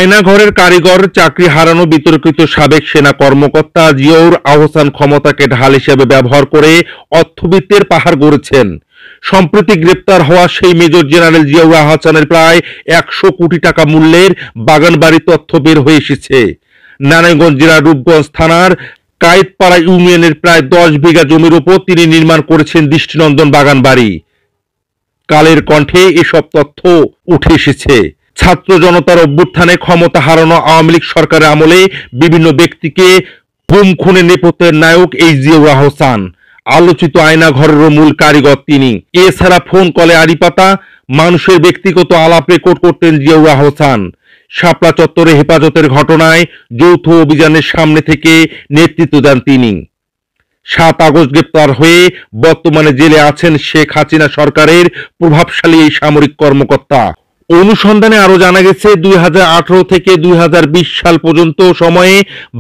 আয়নাঘরের কারিগর চাকরি হারানো বিতর্কিত সাবেক সেনা কর্মকর্তা জিয়াউর আহসান ক্ষমতাকে ঢাল হিসেবে ব্যবহার করে অর্থবিত্তের পাহাড় গড়েছেন। সম্প্রতি গ্রেপ্তার হওয়া সেই মেজর জেনারেল জিয়াউর আহসানের প্রায় 100 কোটি টাকা মূল্যের বাগানবাড়ির তথ্য বের হয়ে এসেছে। নারায়ণগঞ্জ জেলার রূপগঞ্জ থানার কায়েতপাড়া ইউনিয়নের প্রায় 10 বিঘা জমির উপর তিনি নির্মাণ করেছেন দৃষ্টিনন্দন বাগানবাড়ি। কালের কণ্ঠে এসব তথ্য উঠে এসেছে। ছাত্র জনতার অভ্যুত্থানে ক্ষমতা হারানো আওয়ামী লীগ সরকারের আমলে বিভিন্ন ব্যক্তিকে গুম খুনে নেপথ্যের নায়ক এই জিয়াউর আহসান। আলোচিত আয়নাঘরেরও মূল কারিগর তিনি। এছাড়া ফোন কলে আড়িপাতা মানুষের ব্যক্তিগত আলাপ রেকর্ড করতেন জিয়াউর আহসান। শাপলা চত্বরে হেফাজতের ঘটনায় যৌথ অভিযানের সামনে থেকে নেতৃত্ব দেন তিনি। 7 আগস্ট গ্রেপ্তার হয়ে বর্তমানে জেলে আছেন শেখ হাসিনা সরকারের প্রভাবশালী এই সামরিক কর্মকর্তা। অনুসন্ধানে আরো জানা গেছে 2018 থেকে 2020 সাল পর্যন্ত সময়ে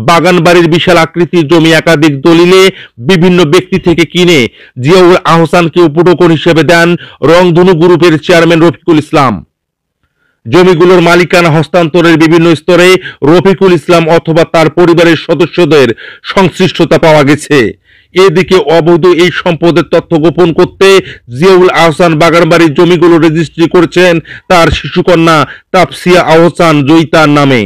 বাগানবাড়ির বিশাল আকৃতির জমি একাধিক দলিলে বিভিন্ন ব্যক্তি থেকে কিনে জিয়াউর আহসানকে উপঢৌকন হিসেবে দেন রংধনু গ্রুপের চেয়ারম্যান রফিকুল ইসলাম। জমিগুলোর মালিকানা হস্তান্তরের বিভিন্ন স্তরে রফিকুল ইসলাম অথবা তার পরিবারের সদস্যদের সংশ্লিষ্টতা পাওয়া গেছে। এদিকে অবৈধ এই সম্পদের তথ্য গোপন করতে জিয়াউল আহসান বাগানবাড়ির জমিগুলো রেজিস্ট্রি করেছেন তার শিশুকন্যা তাফসিয়া আহসান জয়িতার নামে।